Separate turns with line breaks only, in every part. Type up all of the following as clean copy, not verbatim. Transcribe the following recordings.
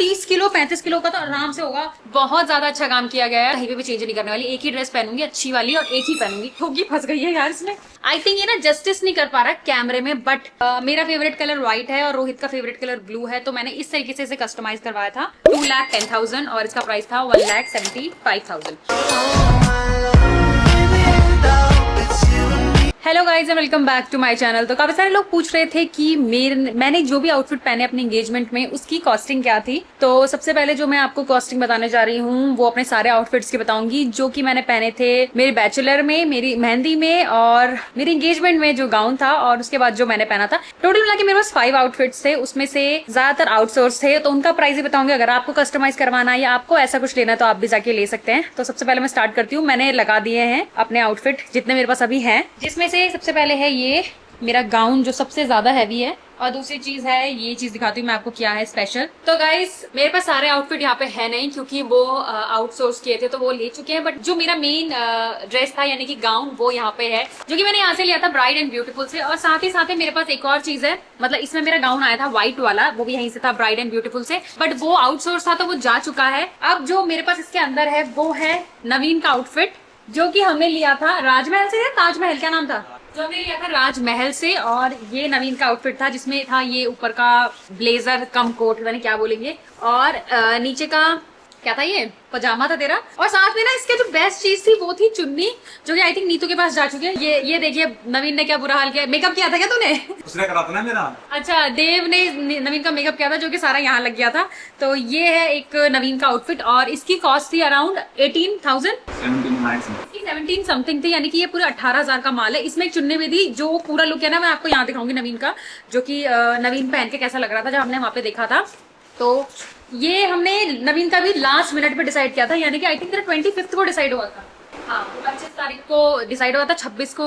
30 kilo 35 kilo का तो आराम से होगा। बहुत ज्यादा अच्छा काम किया गया है। कहीं पे भी चेंज नहीं करने वाली, एक ही ड्रेस पहनूंगी अच्छी वाली और एक ही पहनूंगी। होगी फंस गई है यार इसमें। आई थिंक ये ना जस्टिस नहीं कर पा रहा कैमरे में, बट मेरा फेवरेट कलर व्हाइट है और रोहित का फेवरेट कलर ब्लू है, तो मैंने इस तरीके से इसे कस्टमाइज करवाया था। 2,10,000 और इसका प्राइस था 1,75,000। Hello guys and welcome back to my channel. तो काफी सारे लोग पूछ रहे थे कि मैंने जो भी आउटफिट पहने अपने एंगेजमेंट में उसकी कॉस्टिंग क्या थी। तो सबसे पहले जो मैं आपको कॉस्टिंग बताने जा रही हूँ वो अपने सारे आउटफिट्स की बताऊंगी जो कि मैंने पहने थे मेरी बैचलर में, मेरी मेहंदी में और मेरी एंगेजमेंट में जो गाउन था, और उसके बाद जो मैंने पहना था। टोटल मिला के मेरे पास 5 आउटफिट्स थे, उसमें से ज्यादातर आउटसोर्स थे, तो उनका प्राइस ही बताऊंगी। अगर आपको कस्टमाइज करवाना या आपको ऐसा कुछ लेना तो आप भी जाके ले सकते हैं। तो सबसे पहले मैं स्टार्ट करती हूँ। मैंने लगा दिए हैं अपने आउटफिट जितने मेरे पास अभी हैं, जिसमें से सबसे पहले है ये मेरा गाउन जो सबसे ज्यादा हैवी है, और दूसरी चीज है ये चीज दिखाती हूँ मैं आपको क्या है स्पेशल। तो गाइस मेरे पास सारे आउटफिट यहाँ पे है नहीं क्योंकि वो आउटसोर्स किए थे तो वो ले चुके हैं, बट जो मेरा मेन ड्रेस था यानी कि गाउन वो यहाँ पे है, जो कि मैंने यहाँ से लिया था ब्राइड एंड ब्यूटीफुल से। और साथ ही मेरे पास एक और चीज है, मतलब इसमें मेरा गाउन आया था व्हाइट वाला, वो भी यहीं से था ब्राइड एंड ब्यूटीफुल से, बट वो आउटसोर्स था तो वो जा चुका है। अब जो मेरे पास इसके अंदर है वो है नवीन का आउटफिट, जो कि हमने लिया था राजमहल से, ताजमहल क्या नाम था, जो हमने लिया था राजमहल से। और ये नवीन का आउटफिट था जिसमें था ये ऊपर का ब्लेजर कम कोट, पता नहीं क्या बोलेंगे, और नीचे का क्या था, ये पजामा था तेरा। और साथ में ना इसके जो बेस्ट चीज थी वो थी चुन्नी, जो कि आई थिंक नीतू के पास जा चुके हैं। ये देखिए नवीन ने क्या बुरा हाल किया। मेकअप किया था क्या तूने?
उसने करा था ना मेरा। अच्छा,
देव ने नवीन का मेकअप किया था जो कि सारा यहाँ लग गया था। तो ये है एक नवीन का आउटफिट और इसकी कॉस्ट थी अराउंड 18,000, 17 समथिंग थी, यानी कि ये पूरा 18,000 का माल है। इसमें एक चुन्नी भी थी, जो पूरा लुक है ना मैं आपको यहाँ दिखाऊंगी नवीन का, जो कि नवीन पहन के कैसा लग रहा था जब हमने वहां पे देखा था। तो ये हमने नवीन का भी लास्ट मिनट पे डिसाइड किया था, यानी कि आई थिंक 25 को डिसाइड हुआ था। हाँ, 25 तारीख को डिसाइड हुआ था, 26 को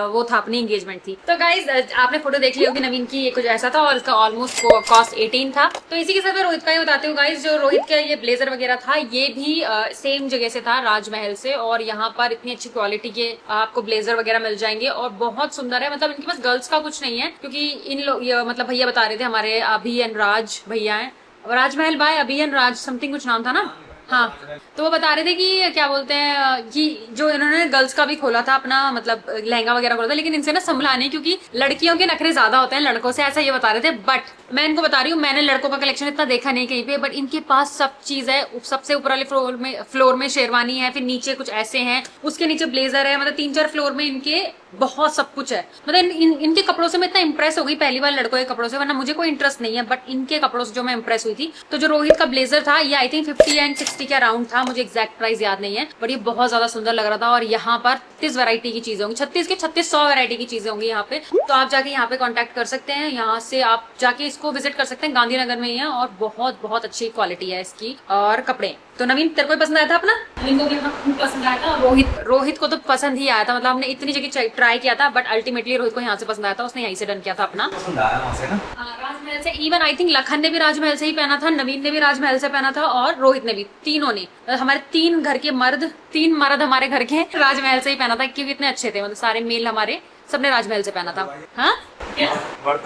वो था अपनी एंगेजमेंट थी। तो गाइज आपने फोटो देख ली होगी नवीन की, ये कुछ ऐसा था और इसका ऑलमोस्ट कॉस्ट 18 था। तो इसी के साथ मैं रोहित का ही बताती हूँ गाइज। जो रोहित का ये ब्लेजर वगैरह था ये भी सेम जगह से था, राजमहल से, और यहाँ पर इतनी अच्छी क्वालिटी के आपको ब्लेजर वगैरह मिल जाएंगे और बहुत सुंदर है। मतलब इनके पास गर्ल्स का कुछ नहीं है क्योंकि इन लोग मतलब भैया बता रहे थे हमारे अभी एंड राज भैया है, राजमहल बाय अभी एंड राज समथिंग कुछ नाम था ना। हाँ, तो वो बता रहे थे कि क्या बोलते हैं कि जो इन्होंने गर्ल्स का भी खोला था अपना, मतलब लहंगा वगैरह खोला था, लेकिन इनसे ना संभला नहीं क्योंकि लड़कियों के नखरे ज्यादा होते हैं लड़कों से, ऐसा ये बता रहे थे। बट मैं इनको बता रही हूँ मैंने लड़कों का कलेक्शन इतना देखा नहीं कहीं पे, बट इनके पास सब चीज है। सबसे ऊपर वाले फ्लोर में शेरवानी है, फिर नीचे कुछ ऐसे हैं, उसके नीचे ब्लेजर है, मतलब 3-4 फ्लोर में इनके बहुत सब कुछ है। मतलब इनके कपड़ों से मैं इतना इंप्रेस हो गई पहली बार लड़कों के कपड़ों से, वरना मुझे कोई इंटरेस्ट नहीं है, बट इनके कपड़ों से जो मैं इंप्रेस हुई थी। तो जो रोहित का ब्लेजर था ये आई थिंक 50 एंड 60 के अराउंड था, मुझे एग्जैक्ट प्राइस याद नहीं है, बट ये बहुत ज्यादा सुंदर लग रहा था। और यहाँ पर 36 वैरायटी की चीजें होंगी, 3600 वैरायटी की चीजें होंगी यहाँ पे। तो आप जाके यहाँ पे कॉन्टेक्ट कर सकते हैं, यहाँ से आप जाके इसको विजिट कर सकते हैं, गांधीनगर में ही है और बहुत बहुत अच्छी क्वालिटी है इसकी और कपड़े। तो नवीन तेरे को पसंद आया था अपना? पसंद आया था। रोहित को तो पसंद ही आया था, मतलब हमने इतनी जगह ट्राई किया था बट अल्टीमेटली रोहित को यहाँ से पसंद आया था, उसने यहीं से डन किया था अपना। राजमहल से, इवन आई थिंक लखन ने भी राजमहल से ही पहना था, नवीन ने भी राजमहल से पहना था और रोहित ने भी, तीनों ने, हमारे 3 घर के मर्द, 3 मर्द हमारे घर के राजमहल से ही पहना था क्योंकि इतने अच्छे थे, मतलब सारे मेल हमारे सबने राजमहल से पहना था। हाँ मैं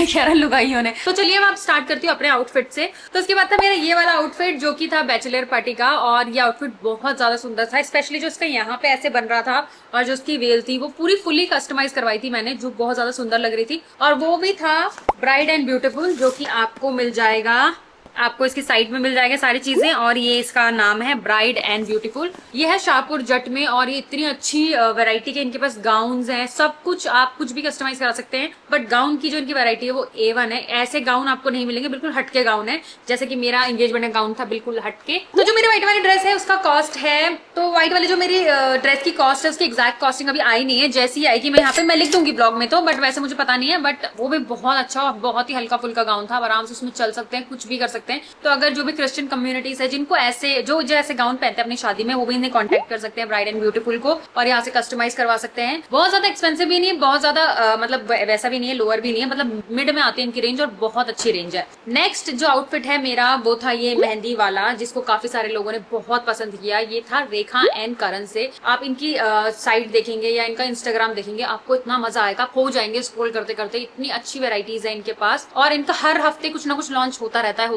कह रहा लुगाइयों ने। तो चलिए मैं अब स्टार्ट करती हूँ अपने आउटफिट से। तो उसके बाद था मेरा ये वाला आउटफिट जो कि था बैचलर पार्टी का, और ये आउटफिट बहुत ज्यादा सुंदर था, स्पेशली जो इसका यहाँ पे ऐसे बन रहा था और जो उसकी वेल थी वो पूरी फुली कस्टमाइज करवाई थी मैंने, जो बहुत ज्यादा सुंदर लग रही थी। और वो भी था ब्राइड एंड ब्यूटीफुल, जो कि आपको मिल जाएगा, आपको इसकी साइड में मिल जाएगा सारी चीजें, और ये इसका नाम है ब्राइड एंड ब्यूटीफुल। ये है शाहपुर जट में और ये इतनी अच्छी वैरायटी के इनके पास गाउन्स हैं, सब कुछ आप कुछ भी कस्टमाइज करा सकते हैं, बट गाउन की जो इनकी वैरायटी है वो A1 है। ऐसे गाउन आपको नहीं मिलेंगे, बिल्कुल हटके गाउन है, जैसे कि मेरा एंगेजमेंट गाउन था बिल्कुल हटके। तो जो मेरी व्हाइट वाली ड्रेस है उसका कॉस्ट है, तो व्हाइट वाली जो मेरी ड्रेस की कॉस्ट है उसकी एग्जैक्ट कॉस्टिंग अभी आई नहीं है, जैसी ही आएगी मैं यहाँ पे मैं लिख दूंगी ब्लॉग में, तो बट वैसे मुझे पता नहीं है। बट वो भी बहुत अच्छा और बहुत ही हल्का फुल्का गाउन था, आराम से उसमें चल सकते हैं, कुछ भी कर सकते सकते हैं। तो अगर जो भी क्रिश्चियन कम्युनिटीज है जिनको ऐसे जो ऐसे गाउन पहनते हैं अपनी शादी में, वो भी इन्हें कॉन्टेक्ट कर सकते हैं ब्राइड एंड ब्यूटीफुल को, और यहाँ से कस्टमाइज करवा सकते हैं। बहुत ज्यादा एक्सपेंसिव भी नहीं है, बहुत ज्यादा मतलब वैसा भी नहीं है, लोअर भी नहीं है, मतलब मिड में आती है इनकी रेंज और बहुत अच्छी रेंज है। नेक्स्ट जो आउटफिट है मेरा वो था ये मेहंदी वाला, जिसको काफी सारे लोगों ने बहुत पसंद किया। ये था रेखा एंड करण से। आप इनकी साइट देखेंगे या इनका इंस्टाग्राम देखेंगे, आपको इतना मजा आएगा, खो जाएंगे स्क्रॉल करते करते। इतनी अच्छी वेराइटीज है इनके पास और इनका हर हफ्ते कुछ ना कुछ लॉन्च होता रहता है।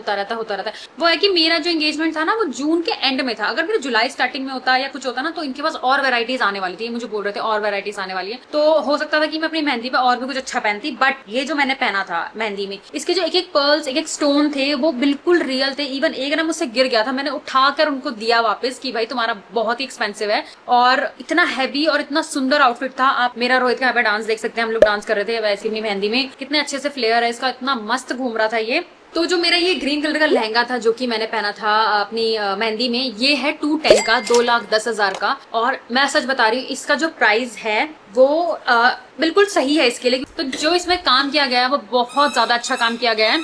वो है कि मेरा जो एंगेजमेंट था ना वो जून के एंड में था, अगर मेरा जुलाई स्टार्टिंग में होता या कुछ होता ना तो इनके पास और वेराइटीज आने वाली थी। मुझे बोल रहे थे और वेराइटीज आने वाली है, तो हो सकता था कि मैं अपनी मेहंदी पे और भी कुछ अच्छा पहनती। बट ये जो मैंने पहना था मेहंदी में, इसके जो एक एक पर्ल्स, एक एक स्टोन थे वो बिल्कुल रियल थे। इवन एक ना मुझसे गिर गया था, मैंने उठाकर उनको दिया वापस कि भाई तुम्हारा बहुत ही एक्सपेंसिव है। और इतना हैवी और इतना सुंदर आउटफिट था। आप मेरा रोहित का यहाँ पे डांस देख सकते हैं, हम लोग डांस कर रहे थे वैसे अपनी मेहंदी में। कितने अच्छे से फ्लेयर है इसका, इतना मस्त घूम रहा था ये। तो जो मेरा ये ग्रीन कलर का लहंगा था जो कि मैंने पहना था अपनी मेहंदी में, ये है 210 का, 2,10,000 का। और मैं सच बता रही हूँ, इसका जो प्राइस है वो बिल्कुल सही है इसके लिए। तो जो इसमें काम किया गया है वो बहुत ज्यादा अच्छा काम किया गया है।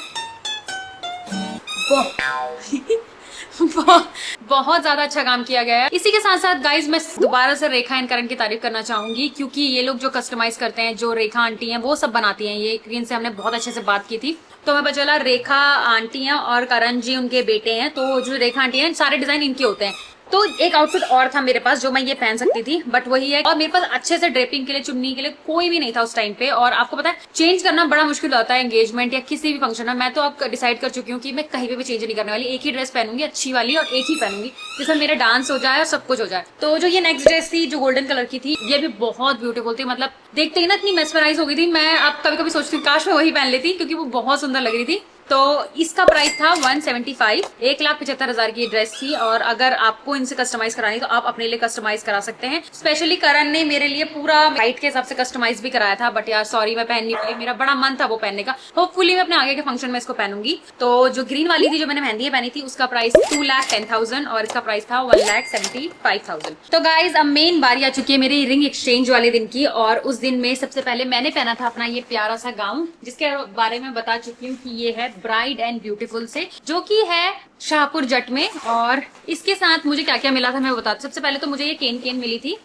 बहुत ज्यादा अच्छा काम किया गया है। इसी के साथ साथ गाइज मैं दोबारा से रेखा एंड करण की तारीफ करना चाहूंगी, क्योंकि ये लोग जो कस्टमाइज करते हैं, जो रेखा आंटी हैं वो सब बनाती हैं। ये क्वीन से हमने बहुत अच्छे से बात की थी, तो मैं बचला रेखा आंटी हैं और करण जी उनके बेटे हैं। तो जो रेखा आंटी हैं सारे डिजाइन इनके होते हैं। तो एक आउटफिट और था मेरे पास जो मैं ये पहन सकती थी, बट वही है। और मेरे पास अच्छे से ड्रेपिंग के लिए, चुन्नी के लिए कोई भी नहीं था उस टाइम पे। और आपको पता है चेंज करना बड़ा मुश्किल होता है एंगेजमेंट या किसी भी फंक्शन में। मैं तो अब डिसाइड कर चुकी हूँ कि मैं कहीं पे भी चेंज नहीं करने वाली, एक ही ड्रेस पहनूंगी अच्छी वाली और एक ही पहनूंगी जिसमें मेरा डांस हो जाए और सब कुछ हो जाए। तो जो ये नेक्स्ट ड्रेस थी जो गोल्डन कलर की थी, ये भी बहुत ब्यूटीफुल थी। मतलब देखते ही ना इतनी मेस्मराइज हो गई थी मैं। अब कभी कभी सोचती हूँ काश मैं वही पहन लेती, क्योंकि वो बहुत सुंदर लग रही थी। तो इसका प्राइस था 175, 1,75,000 की ड्रेस थी। और अगर आपको इनसे कस्टमाइज करानी तो आप अपने लिए कस्टमाइज करा सकते हैं। स्पेशली करण ने मेरे लिए पूरा हाइट के हिसाब से कस्टमाइज भी कराया था, बट यार सॉरी मैं पहन नहीं पाई। मेरा बड़ा मन था वो पहनने का। होपफुली मैं अपने आगे के फंक्शन में इसको पहनूंगी। तो जो ग्रीन वाली थी जो मैंने मेहंदी पहनी थी, उसका प्राइस 2,10,000 और इसका प्राइस था 1,75,000। तो गाइज अब मेन बारी आ चुकी है मेरी रिंग एक्सचेंज वाले दिन की। और उस दिन में सबसे पहले मैंने पहना था अपना ये प्यारा सा गाउन, जिसके बारे में बता चुकी हूँ कि ये है ब्राइड एंड ब्यूटीफुल से, जो कि है शाहपुर जट में। और इसके साथ मुझे क्या क्या मिला था मैं बताती। सबसे पहले तो मुझे ये केन मिली थी,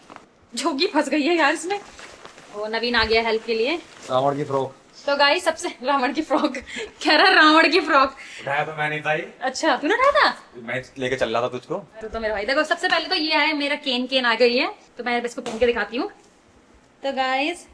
जो कि फंस गई है यार इसमें। वो नवीन आ गया हेल्प के लिए।
रावण की फ्रॉक।
तो गाइस सबसे रावण की फ्रॉक कह रहा रावण की फ्रॉक
उठाया तो मैं नहीं था।
अच्छा तूने उठाया था?
मैं लेके चल रहा था तुझको।
तो मेरा भाई देखो, सबसे पहले तो ये है मेरा केन आ गई है, तो मैं इसको पहन के दिखाती हूँ। तो गाइस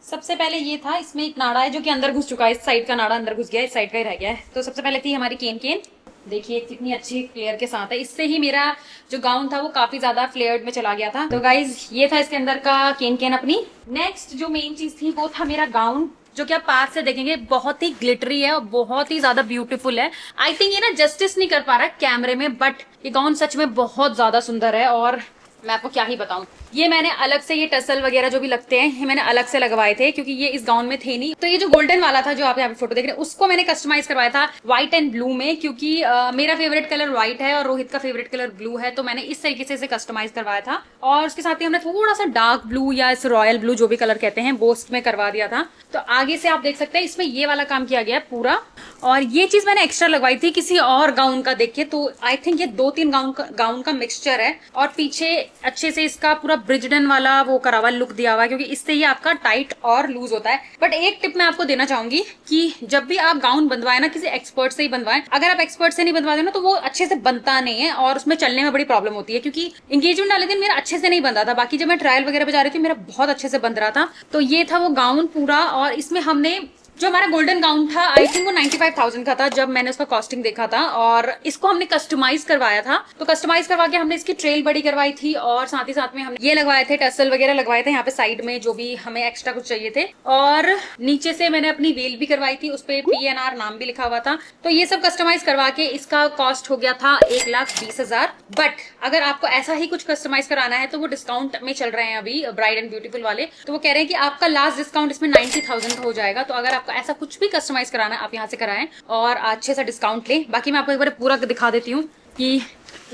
सबसे पहले ये था, इसमें एक नाड़ा है जो कि अंदर घुस चुका है। इस साइड का नाड़ा अंदर घुस गया है, इस साइड का ही रह गया है। तो सबसे पहले थी हमारी केन। देखिए कितनी अच्छी फ्लेयर के साथ है। इससे ही मेरा जो गाउन था वो काफी ज्यादा फ्लेयर्ड में चला गया था। तो गाइज ये था इसके अंदर का केन अपनी। नेक्स्ट जो मेन चीज थी वो था मेरा गाउन, जो कि आप पास से देखेंगे बहुत ही ग्लिटरी है और बहुत ही ज्यादा ब्यूटीफुल है। आई थिंक ये ना जस्टिस नहीं कर पा रहा कैमरे में, बट ये गाउन सच में बहुत ज्यादा सुंदर है। और मैं आपको क्या ही बताऊं, ये मैंने अलग से, ये टसल वगैरह जो भी लगते हैं ये मैंने अलग से लगवाए थे, क्योंकि ये इस गाउन में थे नहीं। तो ये जो गोल्डन वाला था जो आप यहाँ पे फोटो देख रहे हैं, उसको मैंने कस्टमाइज करवाया था व्हाइट एंड ब्लू में, क्योंकि मेरा फेवरेट कलर व्हाइट है और रोहित का फेवरेट कलर ब्लू है। तो मैंने इस तरीके से इसे कस्टमाइज करवाया था। और उसके साथ ही हमने थोड़ा सा डार्क ब्लू या इस रॉयल ब्लू जो भी कलर कहते हैं वो उसमें करवा दिया था। तो आगे से आप देख सकते हैं इसमें ये वाला काम किया गया है पूरा। और ये चीज मैंने एक्स्ट्रा लगवाई थी किसी और गाउन का देख के। तो आई थिंक ये 2-3 गाउन का मिक्सचर है। और पीछे अच्छे से इसका पूरा ब्रिजडन वाला वो करा हुआ लुक दिया हुआ है, क्योंकि इससे ये आपका टाइट और लूज होता है। बट एक टिप मैं आपको देना चाहूंगी कि जब भी आप गाउन बनवाए ना, किसी एक्सपर्ट से ही बनवाएं। अगर आप एक्सपर्ट से नहीं बनवाते ना तो वो अच्छे से बनता नहीं है और उसमें चलने में बड़ी प्रॉब्लम होती है। क्योंकि एंगेजमेंट वाले दिन मेरा अच्छे से नहीं बन रहा था, बाकी जब मैं ट्रायल वगैरह पे जा रही थी मेरा बहुत अच्छे से बन रहा था। तो ये था वो गाउन पूरा। और इसमें हमने जो हमारा गोल्डन गाउन था, आई थिंक वो 95,000 का था जब मैंने उसका कॉस्टिंग देखा था। और इसको हमने कस्टमाइज करवाया था। तो कस्टमाइज करवा के हमने इसकी ट्रेल बड़ी करवाई थी और साथ ही साथ में हम ये लगवाए थे, टसल वगैरह लगवाए थे यहाँ पे साइड में जो भी हमें एक्स्ट्रा कुछ चाहिए थे। और नीचे से मैंने अपनी वेल भी करवाई थी, उस पर PNR नाम भी लिखा हुआ था। तो ये सब कस्टमाइज करवा के इसका कॉस्ट हो गया था 1,20,000। बट अगर आपको ऐसा ही कुछ कस्टमाइज कराना है तो वो डिस्काउंट में चल रहे हैं अभी ब्राइड एंड ब्यूटीफुल वाले। तो वो कह रहे हैं कि आपका लास्ट डिस्काउंट इसमें 90,000 हो जाएगा। तो अगर आपको ऐसा कुछ भी कस्टमाइज कराना है आप यहाँ से कराएं और अच्छे से डिस्काउंट लें। बाकी मैं आपको एक बार पूरा दिखा देती हूँ कि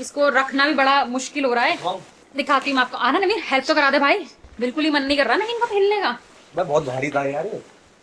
इसको रखना भी बड़ा मुश्किल हो रहा है। दिखाती हूँ मैं आपको। आना नवीन, हेल्प तो करा दे भाई। बिल्कुल ही मन नहीं कर रहा नवीन को पहनने का।
बहुत भारी था यार।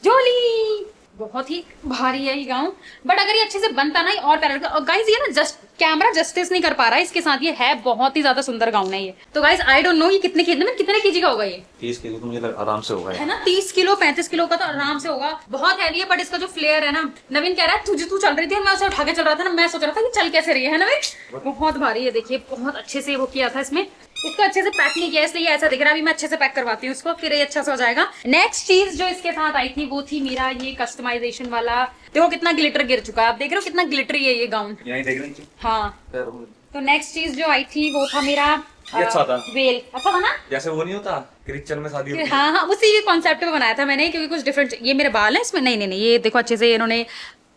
जोली बहुत ही भारी है ये गाउन, बट अगर ये अच्छे से बनता ना ये और प्यारा लगता। और गाइज ये ना जस्ट कैमरा जस्टिस नहीं कर पा रहा है इसके साथ, ये है बहुत ही ज्यादा सुंदर गाउन है ये। तो गाइज आई डोंट नो ये कितने केजी का होगा ये।
30 किलो तो मुझे आराम से होगा
है ना, 30 किलो 35 किलो का तो आराम से होगा। बहुत हैवी है, बट इसका जो फ्लेयर है ना, नवीन कह रहा है तू चल रही थी, मैं उसे उठा के चल रहा था ना, मैं सोच रहा था कि चल कैसे रही है नवीन। बहुत भारी है, देखिए बहुत अच्छे से वो किया था इसमें, इसको अच्छे से पैक नहीं किया इसलिए ऐसा दिख रहा है। अभी मैं अच्छे से पैक करवाती हूँ इसको, फिर ये अच्छा से हो जाएगा। नेक्स्ट चीज जो इसके साथ आई थी वो थी मेरा ये कस्टमाइजेशन वाला। देखो कितना ग्लिटर गिर चुका है, आप देख रहे हो कितना ग्लिटरी है ये गाउन।
यहीं देख रही थी।
हाँ, तो नेक्स्ट चीज जो आई थी वो था मेरा
ये अच्छा था,
वेल। अच्छा था ना,
जैसे वो नहीं होता क्रिश्चियन में शादी होती है।
हाँ उसी कॉन्सेप्ट पे बनाया था मैंने, क्योंकि कुछ डिफरेंट। ये मेरे बाल है इसमें, नहीं ये देखो अच्छे से इन्होंने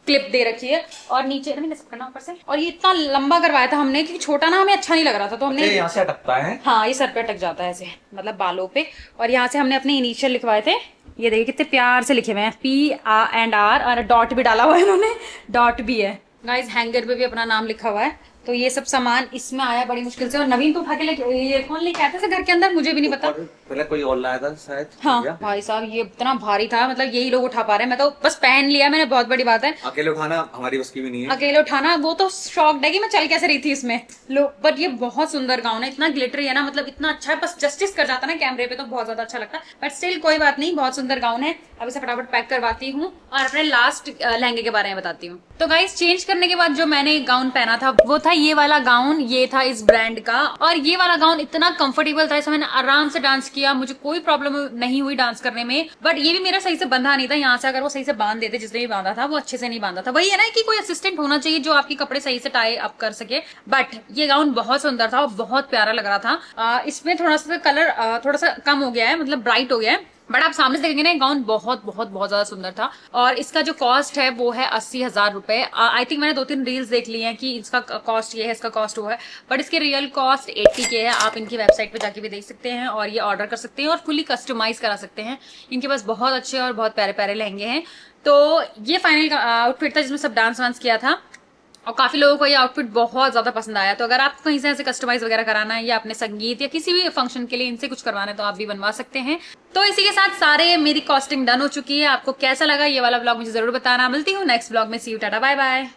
क्लिप दे रखी है और नीचे मैंने सब करना ऊपर से। और ये इतना लंबा करवाया था हमने क्योंकि छोटा ना हमें अच्छा नहीं लग रहा था, तो हमने
यहाँ से अटकता है।
हाँ ये सर पे अटक जाता है ऐसे, मतलब बालों पे। और यहाँ से हमने अपने इनिशियल लिखवाए थे, ये देखिए कितने प्यार से लिखे हुए हैं, PA&R, और डॉट भी डाला हुआ है इन्होंने, डॉट भी है गाइस। हैंगर पे भी अपना नाम लिखा हुआ है। तो ये सब सामान इसमें आया बड़ी मुश्किल से, और नवीन तो उठा के लेके, ये कौन लेके आया था घर के अंदर मुझे भी नहीं पता।
पहले कोई और लाया था शायद।
हाँ भाई साहब ये इतना भारी था, मतलब यही लोग उठा पा रहे हैं, मैं तो बस पहन लिया मैंने, बहुत बड़ी बात है।
अकेले उठाना हमारी बस की भी नहीं है।
अकेले उठाना, वो तो शॉक्ड है कि मैं चल कैसे रही थी इसमें लो। बट ये बहुत सुंदर गाउन है, इतना ग्लिटरी है ना, मतलब इतना अच्छा है, बस जस्टिस कर जाता ना कैमरे पे तो बहुत ज्यादा अच्छा लगता है। बट स्टिल कोई बात नहीं, बहुत सुंदर गाउन है। अब इसे फटाफट पैक करवाती हूँ और अपने लास्ट लहंगे के बारे में बताती हूँ। तो गाइस चेंज करने के बाद जो मैंने गाउन पहना था वो था ये वाला गाउन, ये था इस ब्रांड का। और ये वाला गाउन इतना कंफर्टेबल था, इसमें मैंने आराम से डांस किया, मुझे कोई प्रॉब्लम नहीं हुई डांस करने में। बट ये भी मेरा सही से बंधा नहीं था, यहाँ से अगर वो सही से बांध देते, जिसने भी बांधा था वो अच्छे से नहीं बांधा था। वही है ना कि कोई असिस्टेंट होना चाहिए जो आपके कपड़े सही से टाई अप कर सके। बट ये गाउन बहुत सुंदर था और बहुत प्यारा लग रहा था। इसमें थोड़ा सा कलर थोड़ा सा कम हो गया है, मतलब ब्राइट हो गया है, बट आप सामने से देखेंगे ना गाउन बहुत बहुत बहुत ज्यादा सुंदर था। और इसका जो कॉस्ट है वो है 80,000 रुपए। आई थिंक मैंने 2-3 रील्स देख ली हैं कि इसका कॉस्ट ये है, इसका कॉस्ट वो है, बट इसके रियल कॉस्ट 80K है। आप इनकी वेबसाइट पे जाके भी देख सकते हैं और ये ऑर्डर कर सकते हैं और फुली कस्टमाइज करा सकते हैं। इनके पास बहुत अच्छे और बहुत प्यारे प्यारे लहंगे हैं। तो ये फाइनल आउटफिट था जिसमें सब डांस वांस किया था और काफी लोगों को ये आउटफिट बहुत ज्यादा पसंद आया। तो अगर आपको कहीं से ऐसे कस्टमाइज वगैरह कराना है या अपने संगीत या किसी भी फंक्शन के लिए इनसे कुछ करवाना है तो आप भी बनवा सकते हैं। तो इसी के साथ सारे मेरी कॉस्टिंग डन हो चुकी है। आपको कैसा लगा ये वाला ब्लॉग मुझे जरूर बताना। मिलती हूँ नेक्स्ट ब्लॉग में, सी यू, टाटा बाय बाय।